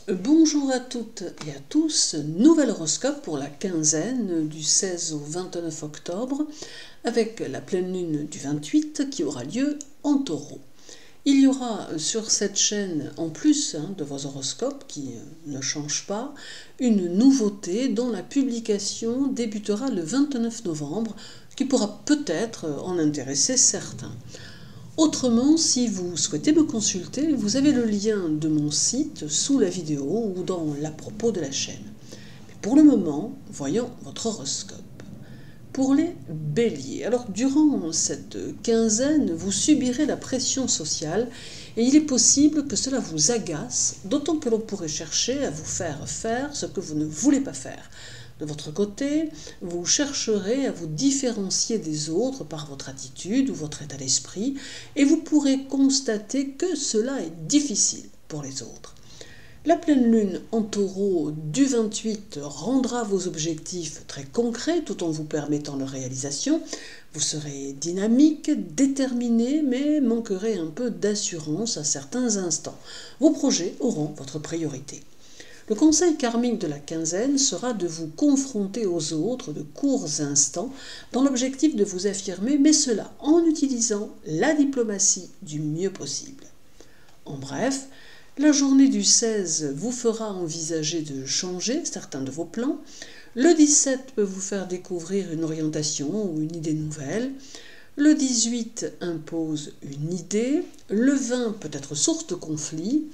Bonjour à toutes et à tous, nouvel horoscope pour la quinzaine du 16 au 29 octobre avec la pleine lune du 28 qui aura lieu en Taureau. Il y aura sur cette chaîne, en plus de vos horoscopes qui ne changent pas, une nouveauté dont la publication débutera le 29 novembre qui pourra peut-être en intéresser certains. Autrement, si vous souhaitez me consulter, vous avez le lien de mon site sous la vidéo ou dans l'à propos de la chaîne. Mais pour le moment, voyons votre horoscope. Pour les béliers, alors durant cette quinzaine, vous subirez la pression sociale et il est possible que cela vous agace, d'autant que l'on pourrait chercher à vous faire faire ce que vous ne voulez pas faire. De votre côté, vous chercherez à vous différencier des autres par votre attitude ou votre état d'esprit et vous pourrez constater que cela est difficile pour les autres. La pleine lune en Taureau du 28 rendra vos objectifs très concrets tout en vous permettant leur réalisation. Vous serez dynamique, déterminé, mais manquerez un peu d'assurance à certains instants. Vos projets auront votre priorité. Le conseil karmique de la quinzaine sera de vous confronter aux autres de courts instants dans l'objectif de vous affirmer, mais cela en utilisant la diplomatie du mieux possible. En bref, la journée du 16 vous fera envisager de changer certains de vos plans. Le 17 peut vous faire découvrir une orientation ou une idée nouvelle. Le 18 impose une idée. Le 20 peut être source de conflit.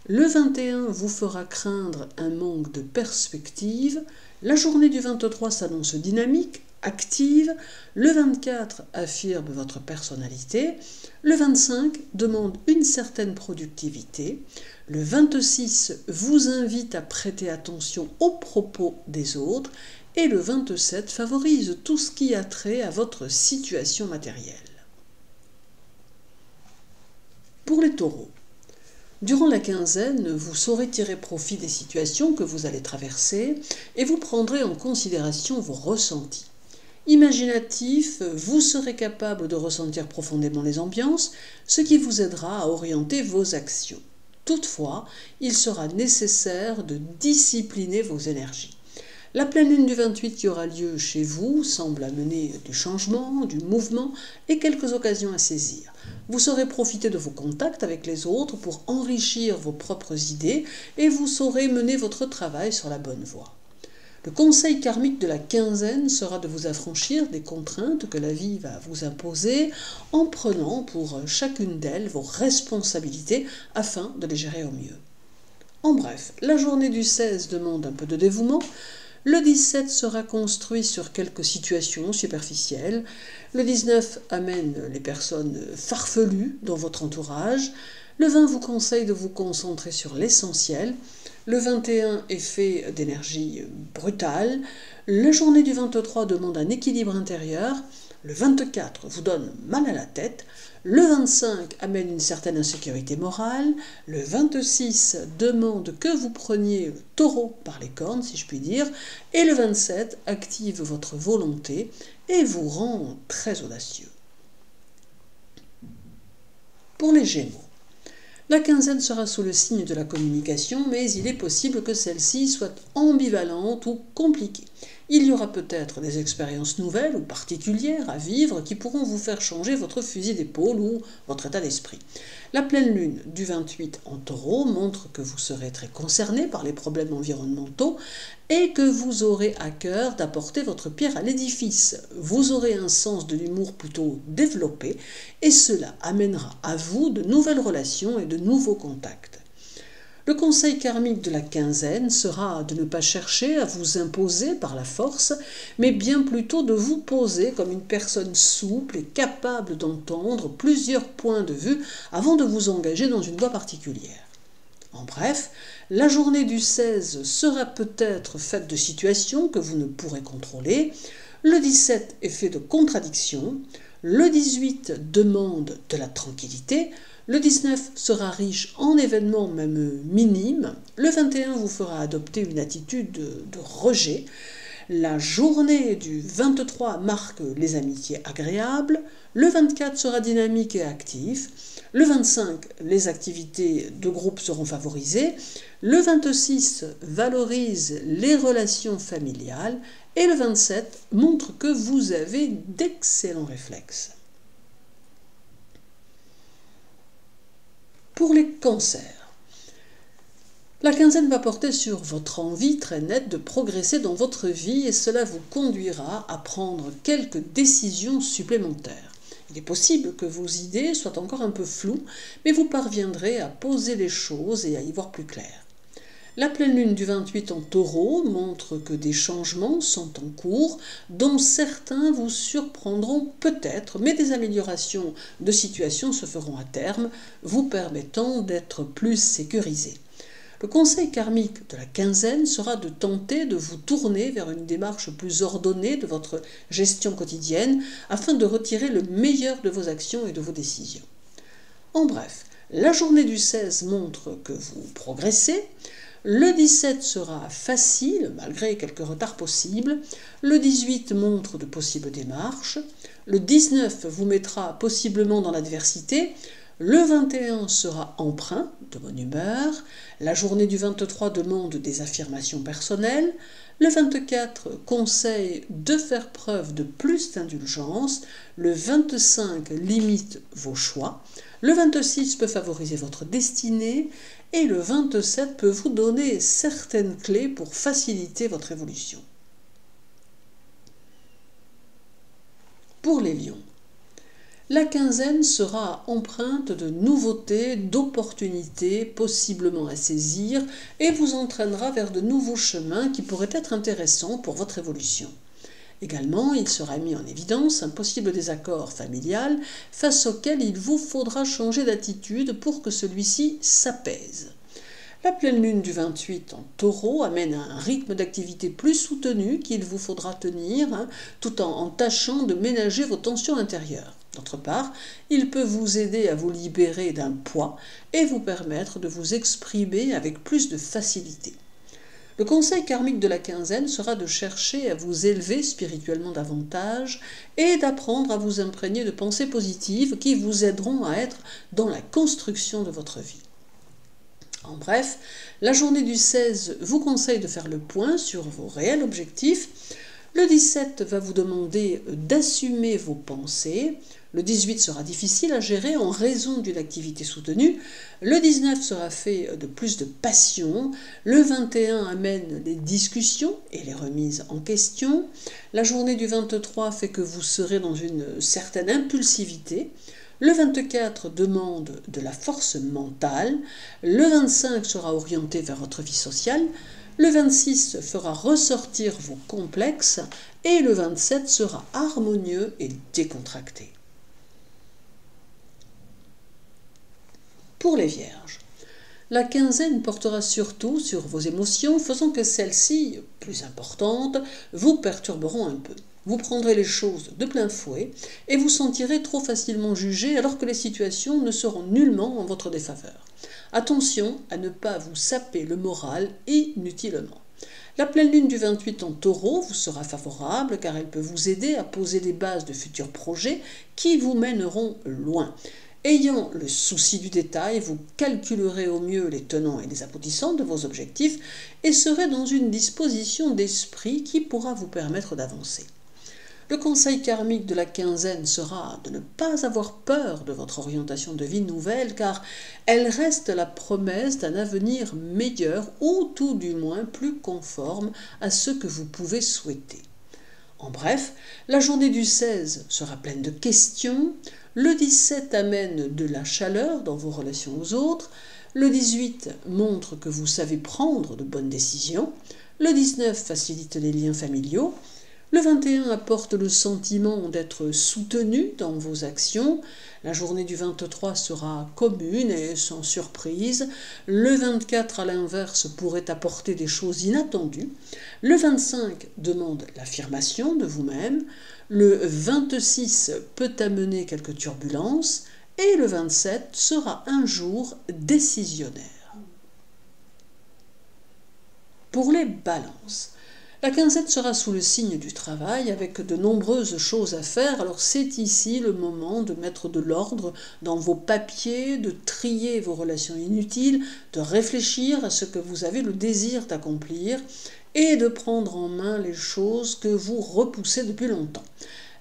Le 21 vous fera craindre un manque de perspective. La journée du 23 s'annonce dynamique, active. Le 24 affirme votre personnalité. Le 25 demande une certaine productivité. Le 26 vous invite à prêter attention aux propos des autres. Et le 27 favorise tout ce qui a trait à votre situation matérielle. Pour les taureaux, durant la quinzaine, vous saurez tirer profit des situations que vous allez traverser et vous prendrez en considération vos ressentis. Imaginatif, vous serez capable de ressentir profondément les ambiances, ce qui vous aidera à orienter vos actions. Toutefois, il sera nécessaire de discipliner vos énergies. La pleine lune du 28 qui aura lieu chez vous semble amener du changement, du mouvement et quelques occasions à saisir. Vous saurez profiter de vos contacts avec les autres pour enrichir vos propres idées et vous saurez mener votre travail sur la bonne voie. Le conseil karmique de la quinzaine sera de vous affranchir des contraintes que la vie va vous imposer en prenant pour chacune d'elles vos responsabilités afin de les gérer au mieux. En bref, la journée du 16 demande un peu de dévouement. Le 17 sera construit sur quelques situations superficielles. Le 19 amène les personnes farfelues dans votre entourage. Le 20 vous conseille de vous concentrer sur l'essentiel. Le 21 est fait d'énergie brutale. La journée du 23 demande un équilibre intérieur. Le 24 vous donne mal à la tête. Le 25 amène une certaine insécurité morale. Le 26 demande que vous preniez le taureau par les cornes, si je puis dire. Et le 27 active votre volonté et vous rend très audacieux. Pour les Gémeaux, la quinzaine sera sous le signe de la communication, mais il est possible que celle-ci soit ambivalente ou compliquée. Il y aura peut-être des expériences nouvelles ou particulières à vivre qui pourront vous faire changer votre fusil d'épaule ou votre état d'esprit. La pleine lune du 28 en Taureau montre que vous serez très concerné par les problèmes environnementaux et que vous aurez à cœur d'apporter votre pierre à l'édifice. Vous aurez un sens de l'humour plutôt développé et cela amènera à vous de nouvelles relations et de nouveaux contacts. Le conseil karmique de la quinzaine sera de ne pas chercher à vous imposer par la force, mais bien plutôt de vous poser comme une personne souple et capable d'entendre plusieurs points de vue avant de vous engager dans une voie particulière. En bref, la journée du 16 sera peut-être faite de situations que vous ne pourrez contrôler. Le 17 est fait de contradictions. Le 18 demande de la tranquillité. Le 19 sera riche en événements même minimes. Le 21 vous fera adopter une attitude de rejet. La journée du 23 marque les amitiés agréables. Le 24 sera dynamique et actif. Le 25, les activités de groupe seront favorisées. Le 26 valorise les relations familiales. Et le 27 montre que vous avez d'excellents réflexes. Pour les cancers, la quinzaine va porter sur votre envie très nette de progresser dans votre vie et cela vous conduira à prendre quelques décisions supplémentaires. Il est possible que vos idées soient encore un peu floues, mais vous parviendrez à poser les choses et à y voir plus clair. La pleine lune du 28 en Taureau montre que des changements sont en cours, dont certains vous surprendront peut-être, mais des améliorations de situation se feront à terme, vous permettant d'être plus sécurisé. Le conseil karmique de la quinzaine sera de tenter de vous tourner vers une démarche plus ordonnée de votre gestion quotidienne afin de retirer le meilleur de vos actions et de vos décisions. En bref, la journée du 16 montre que vous progressez. Le 17 sera facile, malgré quelques retards possibles. Le 18 montre de possibles démarches. Le 19 vous mettra possiblement dans l'adversité. Le 21 sera empreint de bonne humeur. La journée du 23 demande des affirmations personnelles. Le 24 conseille de faire preuve de plus d'indulgence. Le 25 limite vos choix. Le 26 peut favoriser votre destinée. Et le 27 peut vous donner certaines clés pour faciliter votre évolution. Pour les lions, la quinzaine sera empreinte de nouveautés, d'opportunités possiblement à saisir et vous entraînera vers de nouveaux chemins qui pourraient être intéressants pour votre évolution. Également, il sera mis en évidence un possible désaccord familial face auquel il vous faudra changer d'attitude pour que celui-ci s'apaise. La pleine lune du 28 en Taureau amène un rythme d'activité plus soutenu qu'il vous faudra tenir, tout en tâchant de ménager vos tensions intérieures. D'autre part, il peut vous aider à vous libérer d'un poids et vous permettre de vous exprimer avec plus de facilité. Le conseil karmique de la quinzaine sera de chercher à vous élever spirituellement davantage et d'apprendre à vous imprégner de pensées positives qui vous aideront à être dans la construction de votre vie. En bref, la journée du 16 vous conseille de faire le point sur vos réels objectifs. Le 17 va vous demander d'assumer vos pensées. Le 18 sera difficile à gérer en raison d'une activité soutenue. Le 19 sera fait de plus de passion. Le 21 amène les discussions et les remises en question. La journée du 23 fait que vous serez dans une certaine impulsivité. Le 24 demande de la force mentale. Le 25 sera orienté vers votre vie sociale. Le 26 fera ressortir vos complexes. Et le 27 sera harmonieux et décontracté. Pour les vierges, la quinzaine portera surtout sur vos émotions, faisant que celles-ci, plus importantes, vous perturberont un peu. Vous prendrez les choses de plein fouet et vous sentirez trop facilement jugé alors que les situations ne seront nullement en votre défaveur. Attention à ne pas vous saper le moral inutilement. La pleine lune du 28 en Taureau vous sera favorable car elle peut vous aider à poser les bases de futurs projets qui vous mèneront loin. Ayant le souci du détail, vous calculerez au mieux les tenants et les aboutissants de vos objectifs et serez dans une disposition d'esprit qui pourra vous permettre d'avancer. Le conseil karmique de la quinzaine sera de ne pas avoir peur de votre orientation de vie nouvelle car elle reste la promesse d'un avenir meilleur ou tout du moins plus conforme à ce que vous pouvez souhaiter. En bref, la journée du 16 sera pleine de questions. Le 17 amène de la chaleur dans vos relations aux autres. Le 18 montre que vous savez prendre de bonnes décisions. Le 19 facilite les liens familiaux. Le 21 apporte le sentiment d'être soutenu dans vos actions. La journée du 23 sera commune et sans surprise. Le 24, à l'inverse, pourrait apporter des choses inattendues. Le 25 demande l'affirmation de vous-même. Le 26 peut amener quelques turbulences. Et le 27 sera un jour décisionnaire. Pour les balances, La quinzaine sera sous le signe du travail avec de nombreuses choses à faire, alors c'est ici le moment de mettre de l'ordre dans vos papiers, de trier vos relations inutiles, de réfléchir à ce que vous avez le désir d'accomplir et de prendre en main les choses que vous repoussez depuis longtemps.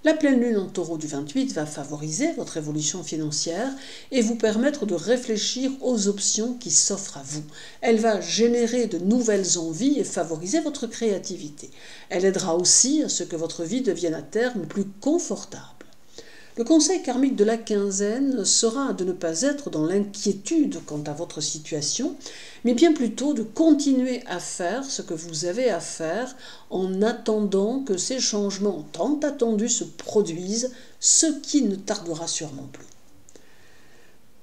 La pleine lune en taureau du 28 va favoriser votre évolution financière et vous permettre de réfléchir aux options qui s'offrent à vous. Elle va générer de nouvelles envies et favoriser votre créativité. Elle aidera aussi à ce que votre vie devienne à terme plus confortable. Le conseil karmique de la quinzaine sera de ne pas être dans l'inquiétude quant à votre situation, mais bien plutôt de continuer à faire ce que vous avez à faire en attendant que ces changements tant attendus se produisent, ce qui ne tardera sûrement plus.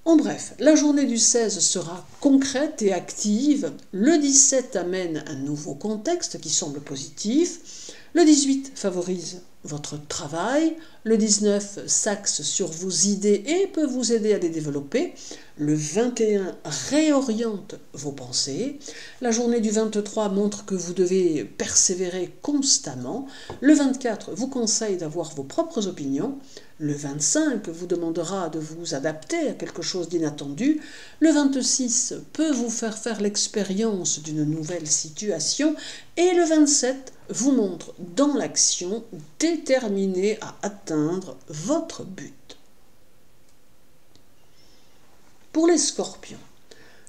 En bref, la journée du 16 sera concrète et active, le 17 amène un nouveau contexte qui semble positif, le 18 favorise votre travail, le 19 s'axe sur vos idées et peut vous aider à les développer, le 21 réoriente vos pensées, la journée du 23 montre que vous devez persévérer constamment, le 24 vous conseille d'avoir vos propres opinions, le 25 vous demandera de vous adapter à quelque chose d'inattendu, le 26 peut vous faire l'expérience d'une nouvelle situation et le 27 vous montre dans l'action déterminé à atteindre votre but. Pour les scorpions,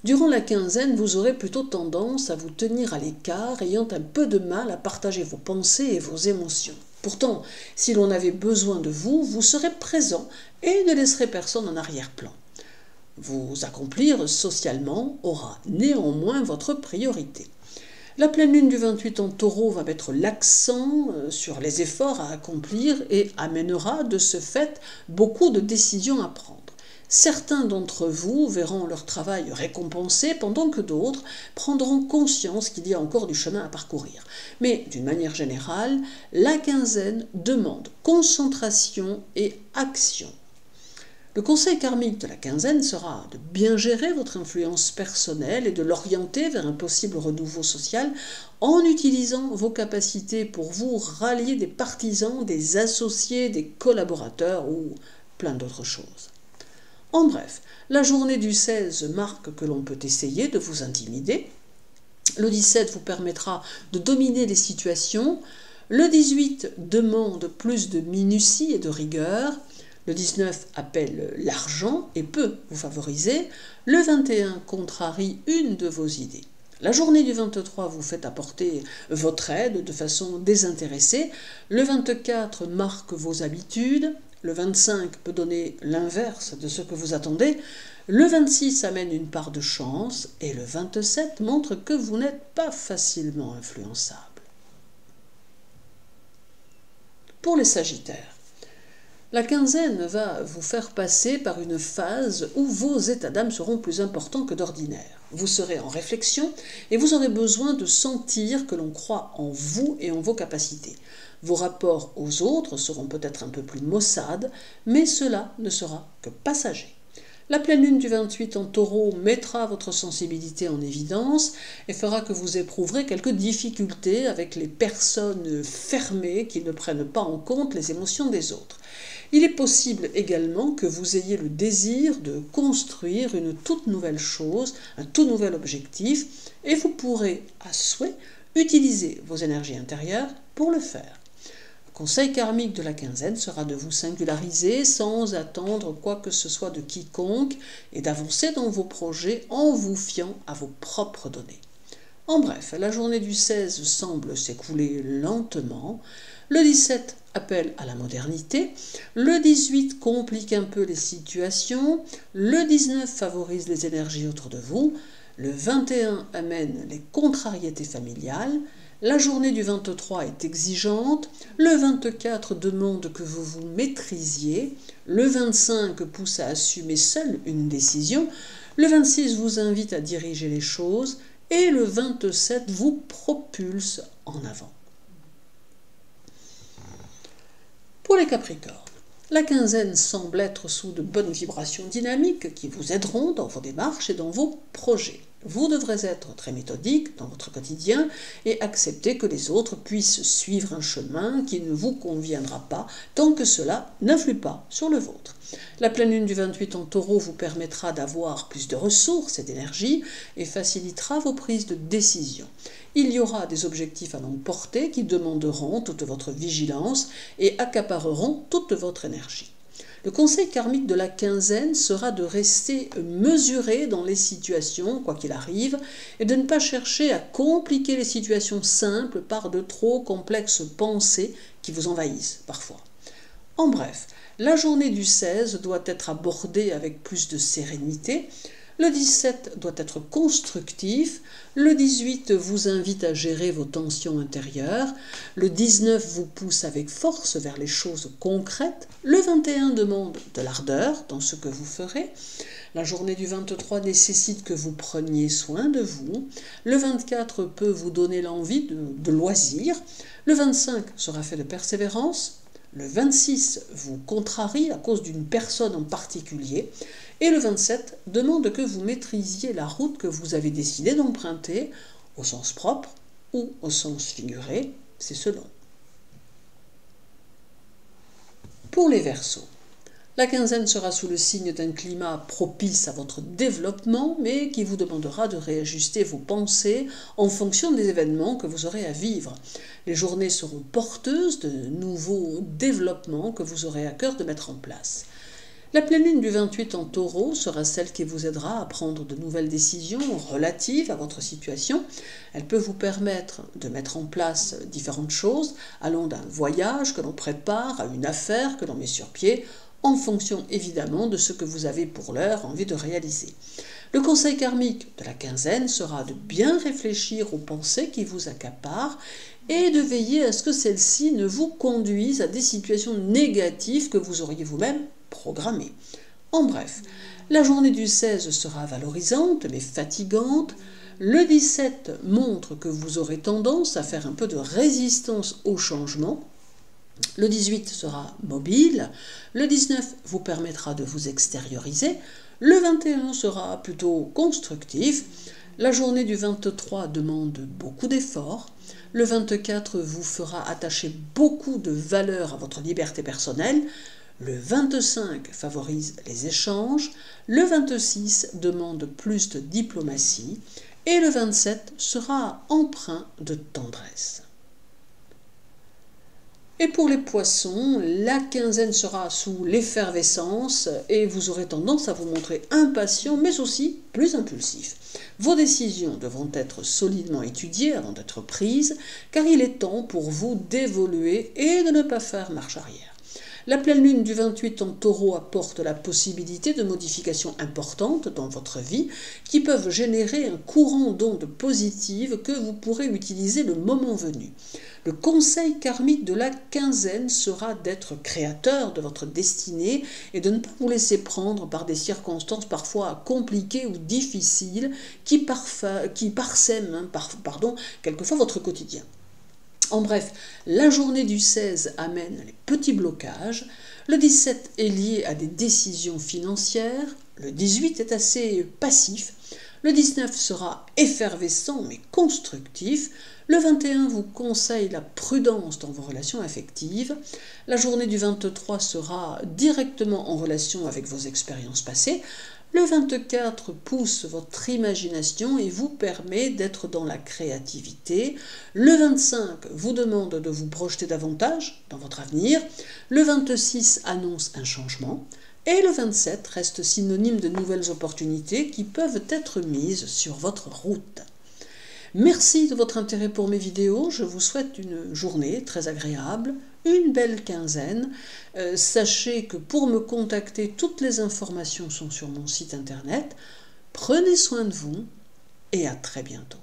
durant la quinzaine, vous aurez plutôt tendance à vous tenir à l'écart, ayant un peu de mal à partager vos pensées et vos émotions. Pourtant, si l'on avait besoin de vous, vous serez présent et ne laisserez personne en arrière-plan. Vous accomplir socialement aura néanmoins votre priorité. La pleine lune du 28 en taureau va mettre l'accent sur les efforts à accomplir et amènera de ce fait beaucoup de décisions à prendre. Certains d'entre vous verront leur travail récompensé pendant que d'autres prendront conscience qu'il y a encore du chemin à parcourir. Mais d'une manière générale, la quinzaine demande concentration et action. Le conseil karmique de la quinzaine sera de bien gérer votre influence personnelle et de l'orienter vers un possible renouveau social en utilisant vos capacités pour vous rallier des partisans, des associés, des collaborateurs ou plein d'autres choses. En bref, la journée du 16 marque que l'on peut essayer de vous intimider. Le 17 vous permettra de dominer les situations. Le 18 demande plus de minutie et de rigueur. Le 19 appelle l'argent et peut vous favoriser. Le 21 contrarie une de vos idées. La journée du 23 vous fait apporter votre aide de façon désintéressée. Le 24 marque vos habitudes. Le 25 peut donner l'inverse de ce que vous attendez. Le 26 amène une part de chance. Et le 27 montre que vous n'êtes pas facilement influençable. Pour les Sagittaires, la quinzaine va vous faire passer par une phase où vos états d'âme seront plus importants que d'ordinaire. Vous serez en réflexion et vous aurez besoin de sentir que l'on croit en vous et en vos capacités. Vos rapports aux autres seront peut-être un peu plus maussades, mais cela ne sera que passager. La pleine lune du 28 en taureau mettra votre sensibilité en évidence et fera que vous éprouverez quelques difficultés avec les personnes fermées qui ne prennent pas en compte les émotions des autres. Il est possible également que vous ayez le désir de construire une toute nouvelle chose, un tout nouvel objectif, et vous pourrez, à souhait, utiliser vos énergies intérieures pour le faire. Le conseil karmique de la quinzaine sera de vous singulariser sans attendre quoi que ce soit de quiconque et d'avancer dans vos projets en vous fiant à vos propres données. En bref, la journée du 16 semble s'écouler lentement, le 17 appelle à la modernité, le 18 complique un peu les situations, le 19 favorise les énergies autour de vous, le 21 amène les contrariétés familiales, la journée du 23 est exigeante, le 24 demande que vous vous maîtrisiez, le 25 pousse à assumer seul une décision, le 26 vous invite à diriger les choses et le 27 vous propulse en avant. Pour les Capricornes, la quinzaine semble être sous de bonnes vibrations dynamiques qui vous aideront dans vos démarches et dans vos projets. Vous devrez être très méthodique dans votre quotidien et accepter que les autres puissent suivre un chemin qui ne vous conviendra pas tant que cela n'influe pas sur le vôtre. La pleine lune du 28 en Taureau vous permettra d'avoir plus de ressources et d'énergie et facilitera vos prises de décision. Il y aura des objectifs à longue portée qui demanderont toute votre vigilance et accapareront toute votre énergie. Le conseil karmique de la quinzaine sera de rester mesuré dans les situations, quoi qu'il arrive, et de ne pas chercher à compliquer les situations simples par de trop complexes pensées qui vous envahissent parfois. En bref, la journée du 16 doit être abordée avec plus de sérénité. Le 17 doit être constructif, le 18 vous invite à gérer vos tensions intérieures, le 19 vous pousse avec force vers les choses concrètes, le 21 demande de l'ardeur dans ce que vous ferez, la journée du 23 nécessite que vous preniez soin de vous, le 24 peut vous donner l'envie de loisirs, le 25 sera fait de persévérance, le 26 vous contrarie à cause d'une personne en particulier, et le 27 demande que vous maîtrisiez la route que vous avez décidé d'emprunter, au sens propre ou au sens figuré, c'est selon. Pour les Verseaux, la quinzaine sera sous le signe d'un climat propice à votre développement, mais qui vous demandera de réajuster vos pensées en fonction des événements que vous aurez à vivre. Les journées seront porteuses de nouveaux développements que vous aurez à cœur de mettre en place. La pleine lune du 28 en Taureau sera celle qui vous aidera à prendre de nouvelles décisions relatives à votre situation. Elle peut vous permettre de mettre en place différentes choses, allant d'un voyage que l'on prépare à une affaire que l'on met sur pied, en fonction évidemment de ce que vous avez pour l'heure envie de réaliser. Le conseil karmique de la quinzaine sera de bien réfléchir aux pensées qui vous accaparent et de veiller à ce que celles-ci ne vous conduisent à des situations négatives que vous auriez vous-même programmées. En bref, la journée du 16 sera valorisante mais fatigante. Le 17 montre que vous aurez tendance à faire un peu de résistance au changement. Le 18 sera mobile, le 19 vous permettra de vous extérioriser, le 21 sera plutôt constructif, la journée du 23 demande beaucoup d'efforts, le 24 vous fera attacher beaucoup de valeur à votre liberté personnelle, le 25 favorise les échanges, le 26 demande plus de diplomatie et le 27 sera empreint de tendresse. Et pour les poissons, la quinzaine sera sous l'effervescence et vous aurez tendance à vous montrer impatient mais aussi plus impulsif. Vos décisions devront être solidement étudiées avant d'être prises car il est temps pour vous d'évoluer et de ne pas faire marche arrière. La pleine lune du 28 en Taureau apporte la possibilité de modifications importantes dans votre vie qui peuvent générer un courant d'ondes positives que vous pourrez utiliser le moment venu. Le conseil karmique de la quinzaine sera d'être créateur de votre destinée et de ne pas vous laisser prendre par des circonstances parfois compliquées ou difficiles qui parsèment quelquefois votre quotidien. En bref, la journée du 16 amène les petits blocages, le 17 est lié à des décisions financières, le 18 est assez passif, le 19 sera effervescent mais constructif, le 21 vous conseille la prudence dans vos relations affectives, la journée du 23 sera directement en relation avec vos expériences passées, le 24 pousse votre imagination et vous permet d'être dans la créativité. Le 25 vous demande de vous projeter davantage dans votre avenir. Le 26 annonce un changement. Et le 27 reste synonyme de nouvelles opportunités qui peuvent être mises sur votre route. Merci de votre intérêt pour mes vidéos. Je vous souhaite une journée très agréable, une belle quinzaine. Sachez que pour me contacter, toutes les informations sont sur mon site internet. Prenez soin de vous et à très bientôt.